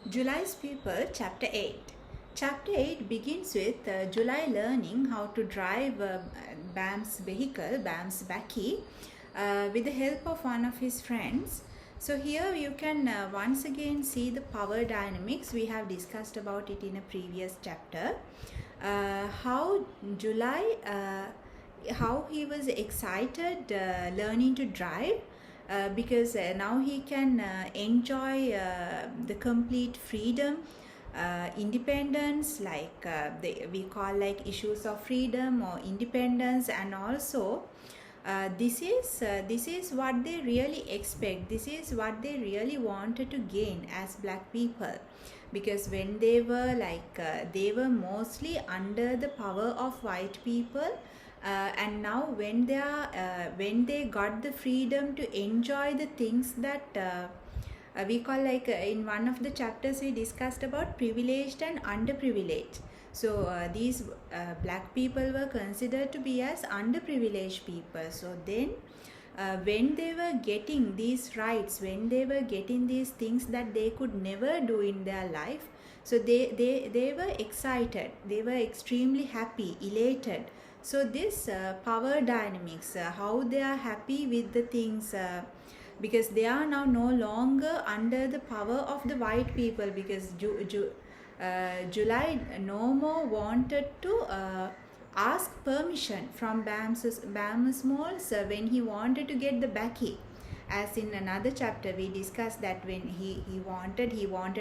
July's People, Chapter 8. Chapter 8 begins with July learning how to drive Bam's vehicle, Bam's Bakkie, with the help of one of his friends. So here you can once again see the power dynamics. We have discussed about it in a previous chapter. How July, how he was excited learning to drive because now he can enjoy the complete freedom, independence, like we call like issues of freedom or independence, and also this is what they really expect. This is what they really wanted to gain as black people, because when they were they were mostly under the power of white people. And now when they got the freedom to enjoy the things that we call in one of the chapters we discussed about privileged and underprivileged. So these black people were considered to be as underprivileged people. So then when they were getting these rights, when they were getting these things that they could never do in their life, so they were excited, they were extremely happy, elated. So this power dynamics, how they are happy with the things, because they are now no longer under the power of the white people, because July no more wanted to ask permission from Bam Smalls when he wanted to get the Bakkie. As in another chapter we discussed that when he wanted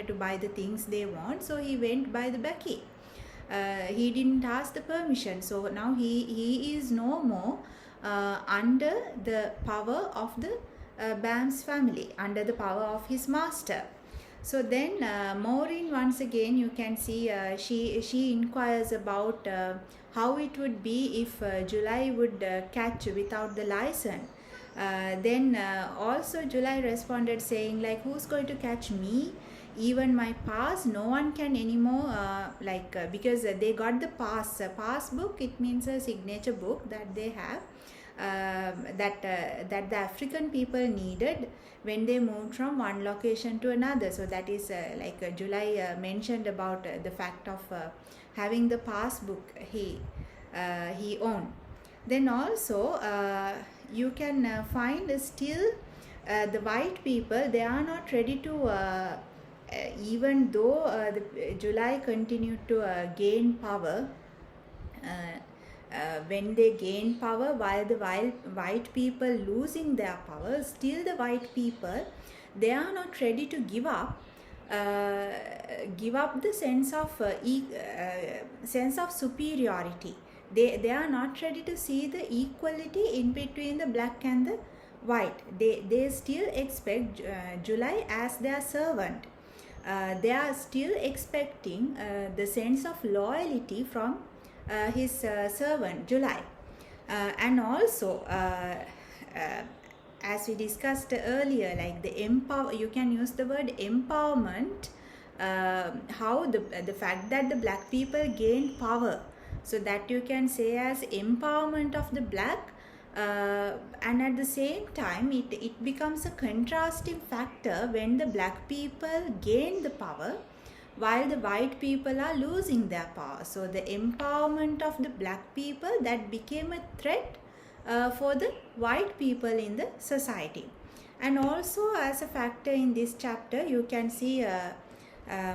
to buy the things they want, so he went by the Bakkie. He didn't ask the permission. So now he is no more under the power of the Bam's family, under the power of his master. So then Maureen, once again you can see she inquires about how it would be if July would catch without the license. Then also July responded saying like, who's going to catch me? Even my pass, no one can anymore, because they got the pass book. It means a signature book that they have, that the African people needed when they moved from one location to another. So that is July mentioned about the fact of having the pass book he owned. Then also you can find still the white people, they are not ready to even though July continued to gain power, when they gain power, while the white people losing their power, still the white people, they are not ready to give up the sense of superiority. They are not ready to see the equality in between the black and the white. They still expect July as their servant. They are still expecting the sense of loyalty from his servant July. And also as we discussed earlier, like you can use the word empowerment, how the fact that the black people gain power, so that you can say as empowerment of the black. And at the same time it becomes a contrasting factor when the black people gain the power while the white people are losing their power. So the empowerment of the black people, that became a threat for the white people in the society. And also as a factor in this chapter you can see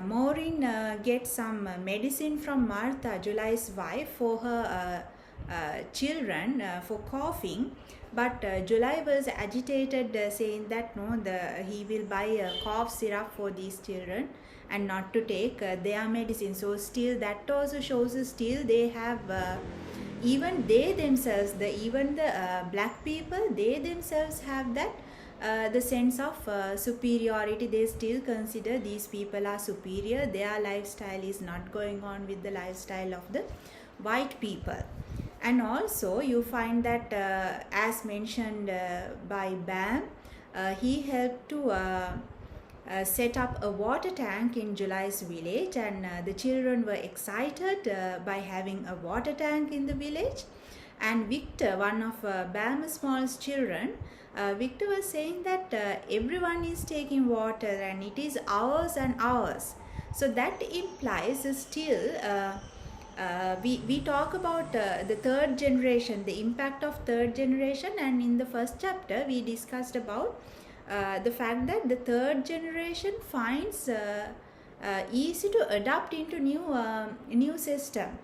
Maureen gets some medicine from Martha, July's wife, for her children for coughing, but July was agitated, saying that no, he will buy a cough syrup for these children and not to take their medicine. So still that also shows still they have even they themselves, the black people, they themselves have that the sense of superiority. They still consider these people are superior. Their lifestyle is not going on with the lifestyle of the white people. And also you find that as mentioned by Bam, he helped to set up a water tank in July's village, and the children were excited by having a water tank in the village. And Victor, one of Bam Small's children, Victor was saying that everyone is taking water and it is hours and hours. So that implies still we talk about the third generation, the impact of third generation, and in the first chapter we discussed about the fact that the third generation finds easy to adapt into new system,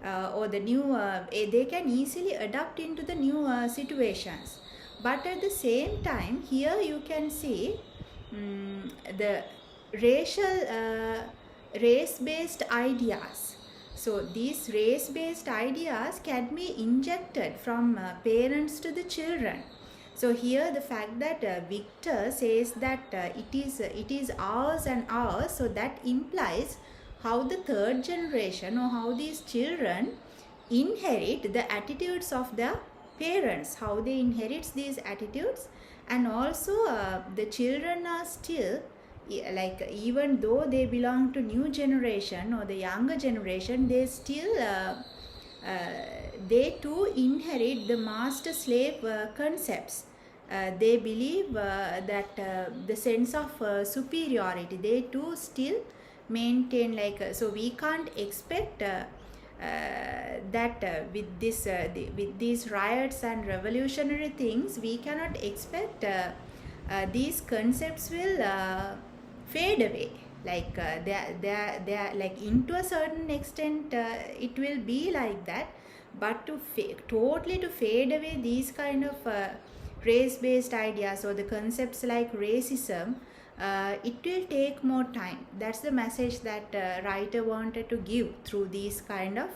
or the new they can easily adapt into the new situations. But at the same time, here you can see the race-based ideas. So these race-based ideas can be injected from parents to the children. So here the fact that Victor says that it is ours and ours, so that implies how the third generation, or how these children inherit the attitudes of their parents, how they inherit these attitudes. And also the children are still, like, even though they belong to new generation or the younger generation, they still they too inherit the master slave concepts. They believe that the sense of superiority, they too still maintain, like, so we can't expect that with these riots and revolutionary things, we cannot expect these concepts will fade away. Like they are like, into a certain extent it will be like that, but to totally to fade away these kind of race-based ideas or the concepts like racism, it will take more time. That's the message that writer wanted to give through these kind of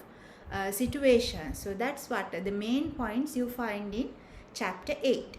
situations. So that's what the main points you find in chapter 8.